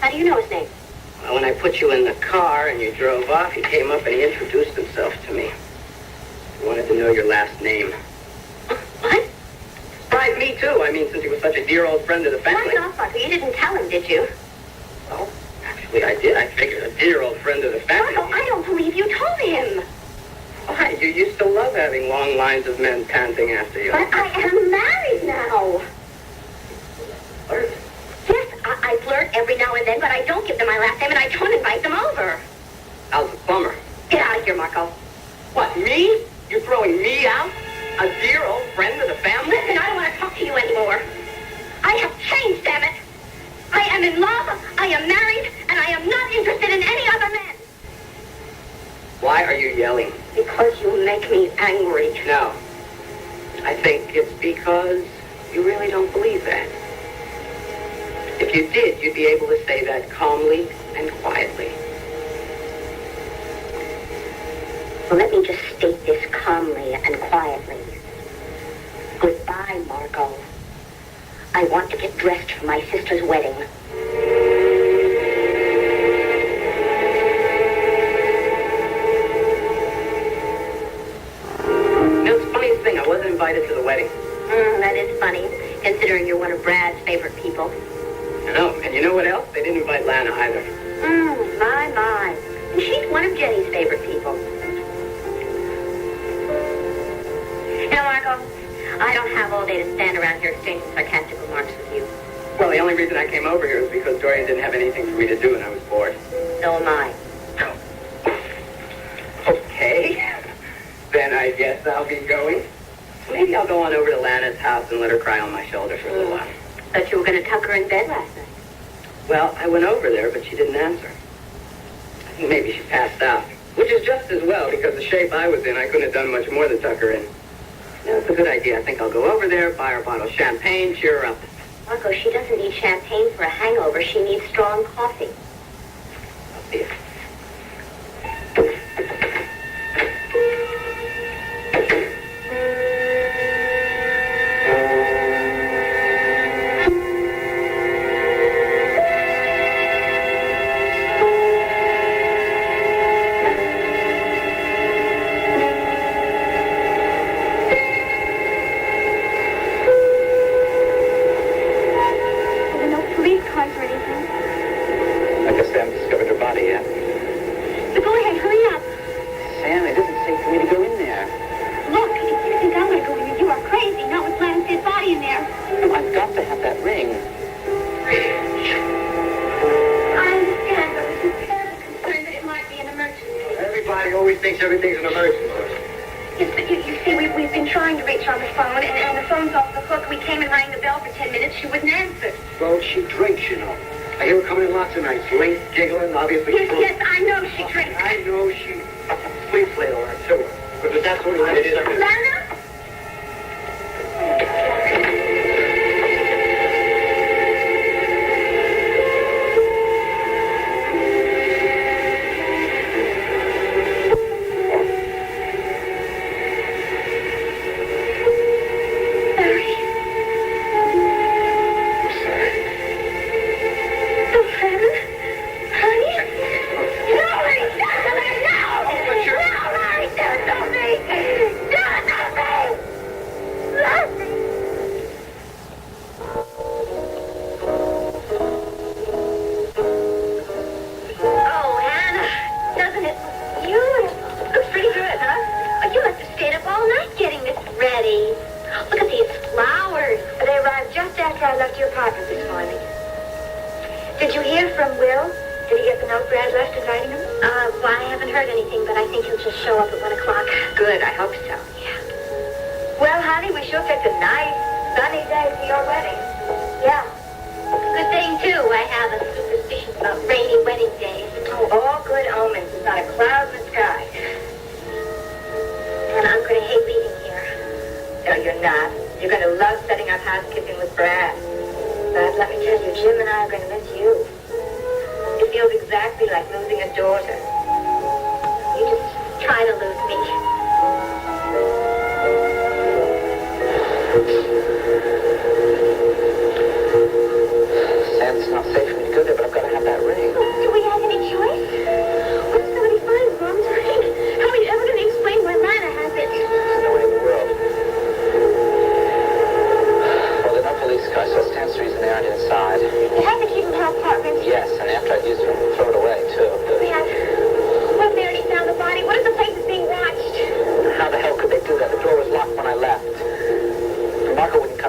How do you know his name? Well, when I put you in the car and you drove off, he came up and he introduced himself to me. He wanted to know your last name. What? Surprised me, too. I mean, since he was such a dear old friend of the family. That's not You didn't tell him, did you? Well, actually, I did. I figured a dear old friend of the family. Marco, I don't believe you told him. Why? You used to love having long lines of men panting after you. But I am married now. Flirt? Yes, I flirt every now and then, but I don't give them my last name and I don't invite them over. How's the plumber? Get out of here, Marco. What, me? You're throwing me out? A dear old friend of the family? Listen, I don't want to talk to you anymore. I have changed, damn it. I am in love, I am married, and I am not interested in any other men. Why are you yelling? Because you make me angry. No. I think it's because you really don't believe that. If you did, you'd be able to say that calmly and quietly. Well, let me just state this calmly and quietly. Goodbye, Marco. I want to get dressed for my sister's wedding. It's the funniest thing. I wasn't invited to the wedding. That is funny, considering you're one of Brad's favorite people. I know. And you know what else? They didn't invite Lana either. My. And she's one of Jenny's favorite people. You know, Marco, I don't have all day to stand around here exchanging sarcastic remarks with you. Well, the only reason I came over here is because Dorian didn't have anything for me to do and I was bored. So am I. Okay. Then I guess I'll be going. Maybe I'll go on over to Lana's house and let her cry on my shoulder for a little while. Thought you were going to tuck her in bed last night. Well, I went over there, but she didn't answer. I think maybe she passed out. Which is just as well, because the shape I was in, I couldn't have done much more than tuck her in. Yeah, it's a good idea. I think I'll go over there, buy her a bottle of champagne, cheer her up. Marco, she doesn't need champagne for a hangover. She needs strong coffee. I'll see you. Everything's an emergency. Yes, but you see, we've been trying to reach her on the phone, and the phone's off the hook. We came and rang the bell for 10 minutes. She wouldn't answer. Well, she drinks, you know. I hear her coming in lots of nights, late, giggling, obviously. Yes, I know she drinks. I know she sleeps late a lot, too. But that's what it is. Lana? It's not safe for me to go there, but I've got to have that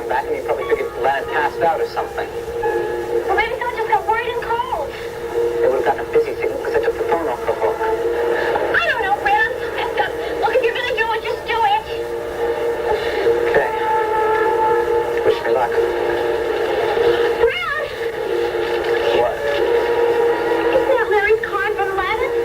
come back, and he probably figured Lana passed out or something. Well, maybe someone just got worried and called. They would have gotten a busy signal because I took the phone off the hook. I don't know, Brad. Look, if you're going to do it, just do it. Okay. Wish me luck. Brad! What? Isn't that Larry's card from Lana's?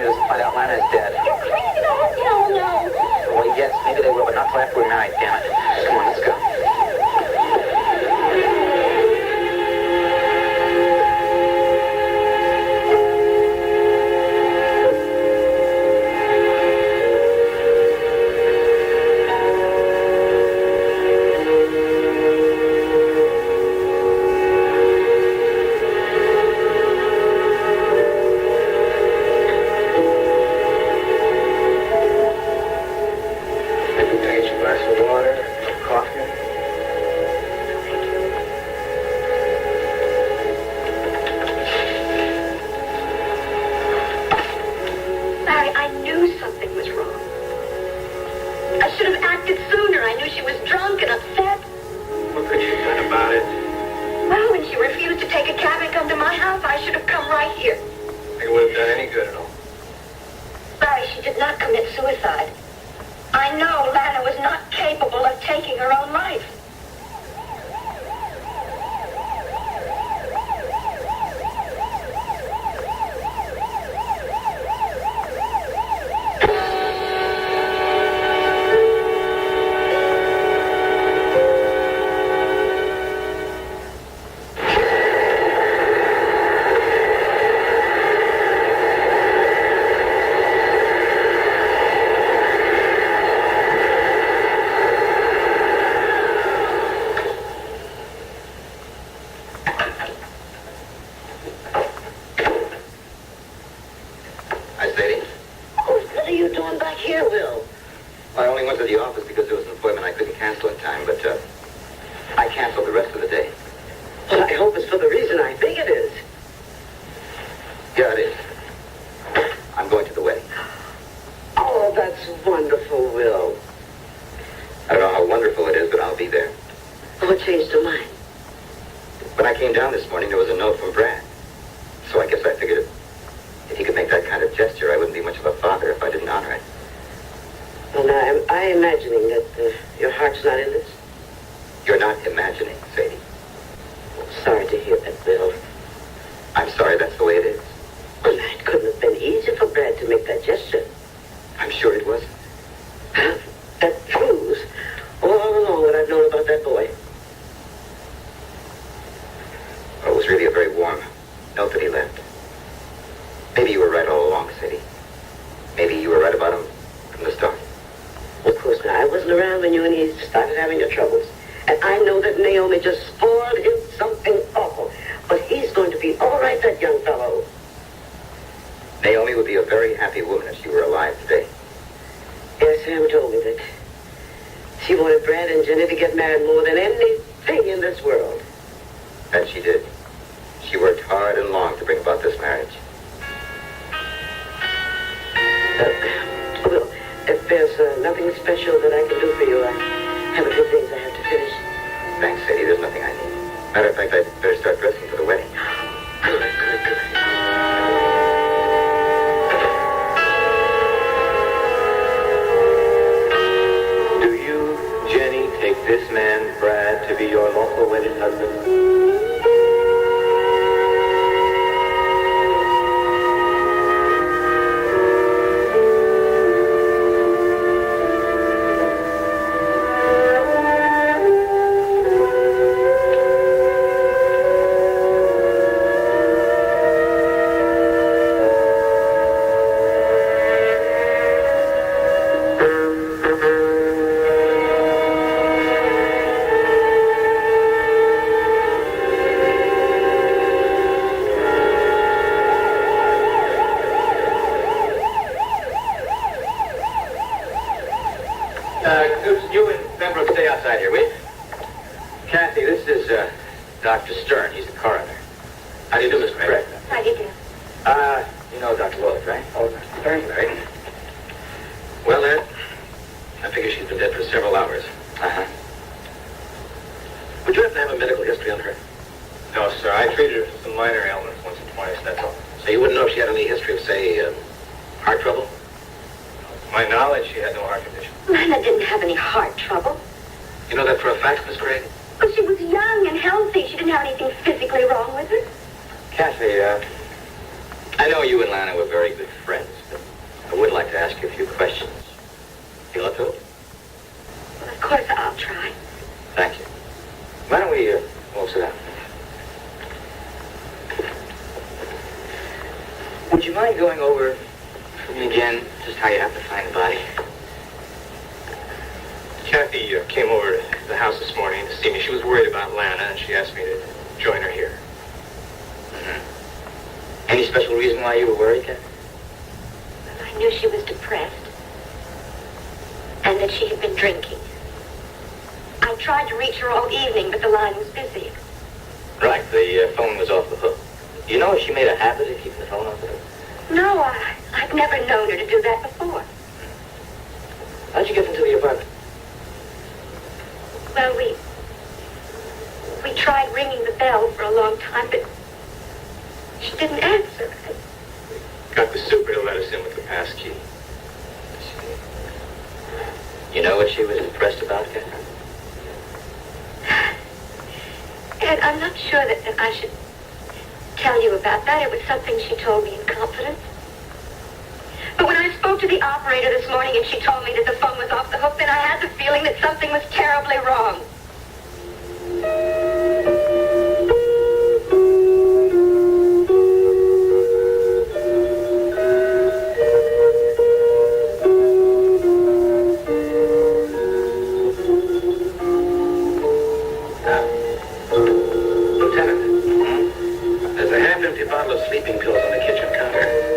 investigators and find out Lana is dead. You're crazy. Oh, hell no. Well, yes, maybe they will, but not till after we're married, damn it. Come on, let's go. You and Pembroke stay outside here, will you? Cathy, this is Dr. Stern. He's the coroner. How do you do, Miss Craig? How do you do? You know Dr. Wolek, right? Oh, Dr. Stern, right? Well, Ed, I figure she's been dead for several hours. Uh-huh. Would you happen to have a medical history on her? No, sir. I treated her for some minor ailments once or twice, that's all. So you wouldn't know if she had any history of, say, heart trouble? To my knowledge, she had no heart condition. Lana didn't have any heart trouble. You know that for a fact, Miss Craig? But she was young and healthy. She didn't have anything physically wrong with her. Cathy, I know you and Lana were very good friends, but I would like to ask you a few questions. Feel up to it? Well, of course I'll try. Thank you. Why don't we all sit down? Would you mind going over for me again just how you have to find the body? Cathy came over to the house this morning to see me. She was worried about Lana, and she asked me to join her here. Mm-hmm. Any special reason why you were worried, Kathy? I knew she was depressed. And that she had been drinking. I tried to reach her all evening, but the line was busy. Right, the phone was off the hook. You know if she made a habit of keeping the phone off the hook? No, I've never known her to do that before. How'd you get into the apartment? Well, we tried ringing the bell for a long time, but she didn't answer. Got the super to let us in with the pass key. You know what she was depressed about, Kathy? And I'm not sure that I should tell you about that. It was something she told me in confidence. But when I spoke to the operator this morning and she told me that the phone was off the hook, then I had the feeling that something was terribly wrong. Lieutenant, there's a half-empty bottle of sleeping pills on the kitchen counter.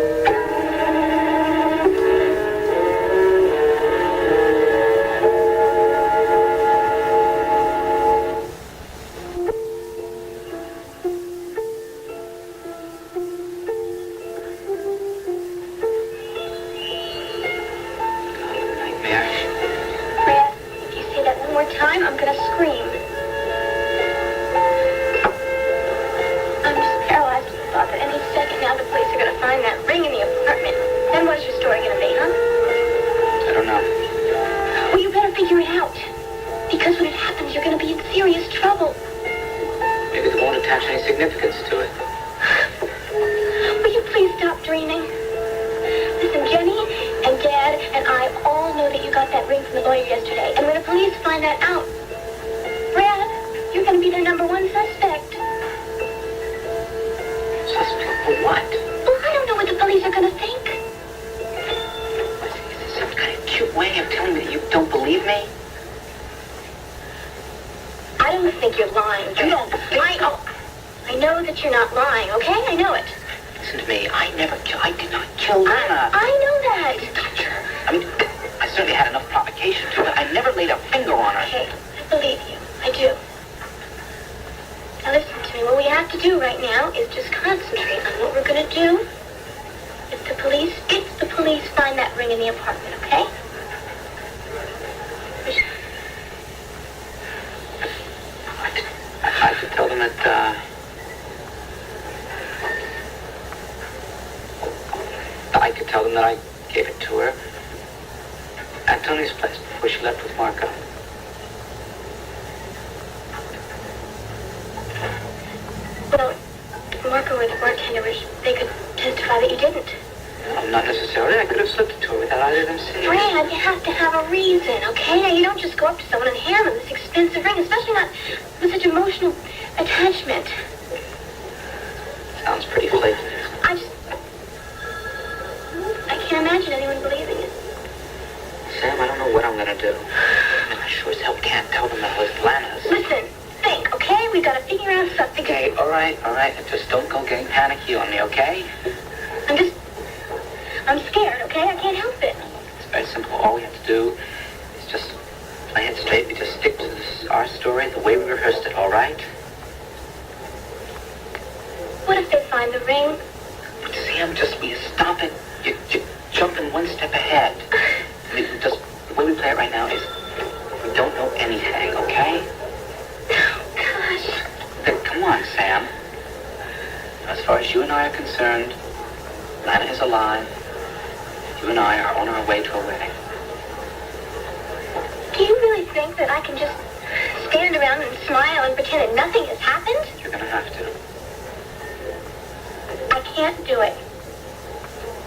I can't do it.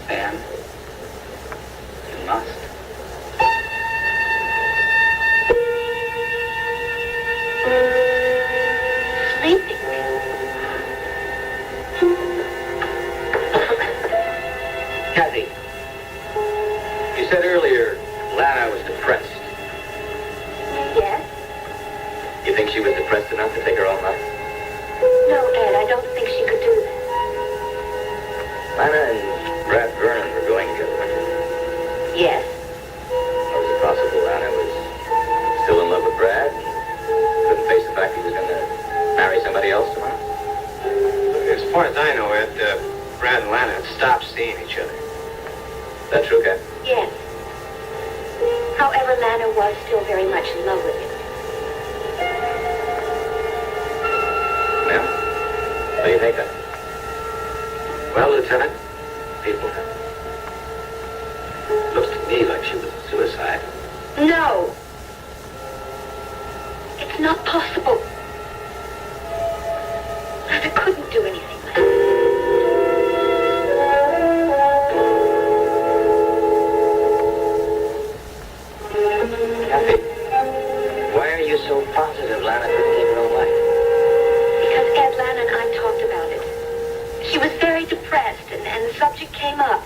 Anne, you must. Sleeping. Cathy, you said earlier Lana was depressed. Yes? You think she was depressed enough to take her own life? No, Ed, I don't think she could do that. Lana and Brad Vernon were going together, weren't they? Yes? Or was it possible Lana was still in love with Brad and couldn't face the fact he was going to marry somebody else tomorrow? As far as I know, Ed, Brad and Lana had stopped seeing each other. Is that true, Kat? Yes. However, Lana was still very much in love with him. Well, what do you think of it? Well, Lieutenant, people, looks to me like she was a suicide. No. It's not possible. Lana couldn't do anything like that. Cathy, why are you so positive Lana couldn't take her own life? Because Ed, Lana, and I talked about it. She was very depressed, and the subject came up.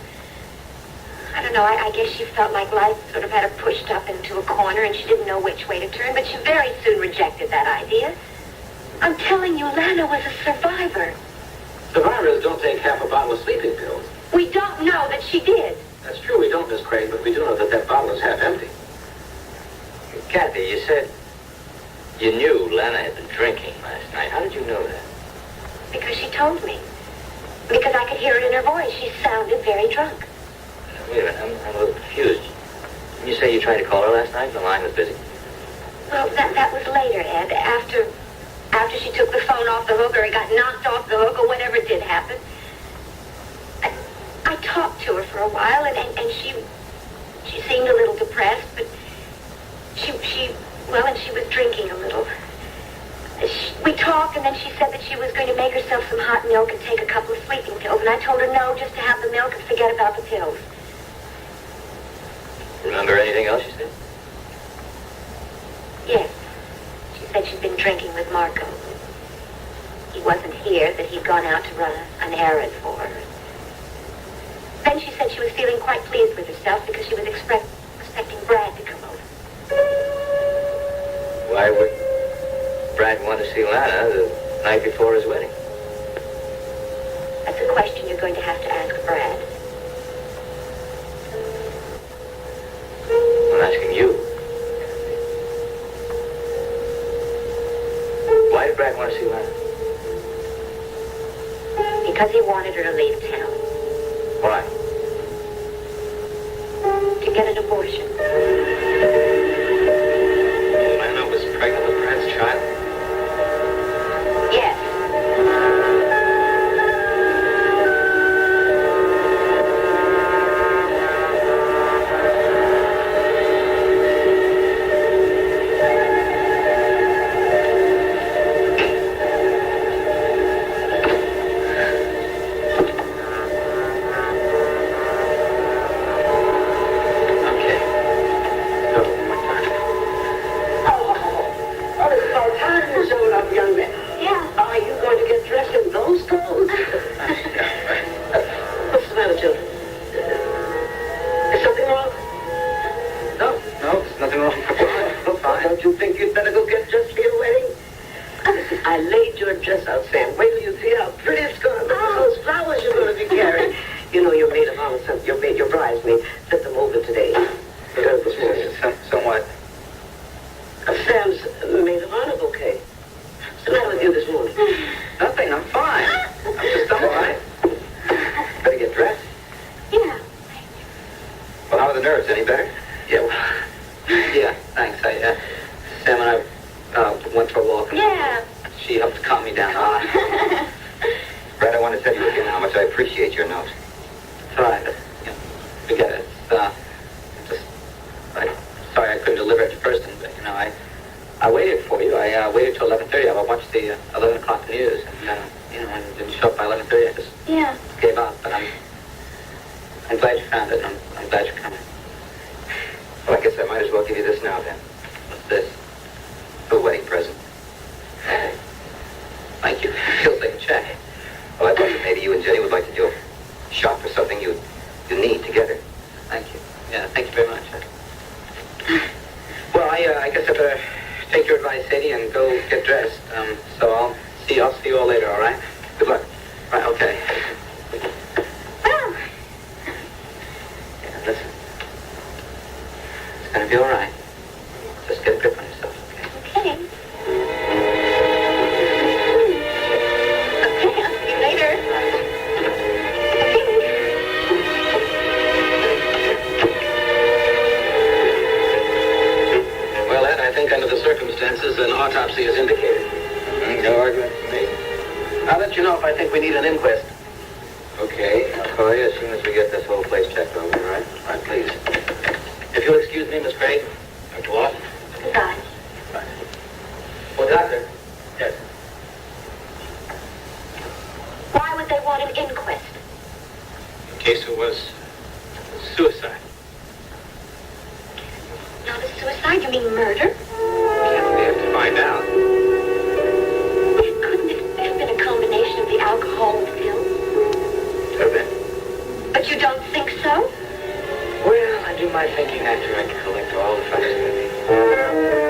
I don't know, I guess she felt like life sort of had her pushed up into a corner, and she didn't know which way to turn, but she very soon rejected that idea. I'm telling you, Lana was a survivor. Survivors don't take half a bottle of sleeping pills. We don't know that she did. That's true, we don't, Miss Craig, but we do know that that bottle is half empty. Cathy, you said you knew Lana had been drinking last night. How did you know that? Because she told me. Because I could hear it in her voice. She sounded very drunk. Wait a minute, I'm a little confused. Didn't you say you tried to call her last night and the line was busy? Well, that was later, Ed. After she took the phone off the hook or it got knocked off the hook or whatever did happen. I talked to her for a while and she seemed a little depressed, but she was drinking a little. We talked, and then she said that she was going to make herself some hot milk and take a couple of sleeping pills. And I told her no, just to have the milk and forget about the pills. Remember anything else she said? Yes. She said she'd been drinking with Marco. He wasn't here, that he'd gone out to run an errand for her. Then she said she was feeling quite pleased with herself because she was expecting Brad to come over. Why would Brad want to see Lana the night before his wedding? That's a question you're going to have to ask Brad. I'm asking you. Why did Brad want to see Lana? Because he wanted her to leave town. Why? To get an abortion. Lana was pregnant with Brad's child? Yes. found it. I'm glad you're coming. Well, I guess I might as well give you this now, then. What's this? A wedding present. Thank you. Feels like a check. Well, I thought that maybe you and Jenny would like to do a shop for something you need together. Thank you. Yeah, thank you very much. Well, I guess I better take your advice, Sadie, and go get dressed. So I'll see you all later, all right? Good luck. Right, okay. Well, Yeah, listen. It's gonna be all right. Just get a grip on yourself, okay? okay. Okay, I'll see you later. Well, Ed, I think under the circumstances, an autopsy is indicated. No argument from me. I'll let you know if I think we need an inquest. Okay, I'll call you as soon as we get this whole place checked over, all right? All right, please. If you'll excuse me, Miss Craig. Dr. Watt. Goodbye. Well, Doctor. Yes. Why would they want an inquest? In case it was suicide. Not a suicide, you mean murder? Can't we have to find out? Couldn't it have been a combination of the alcohol and the pills? Could have been. But you don't think so? Well, I do my thinking after I collect all the facts.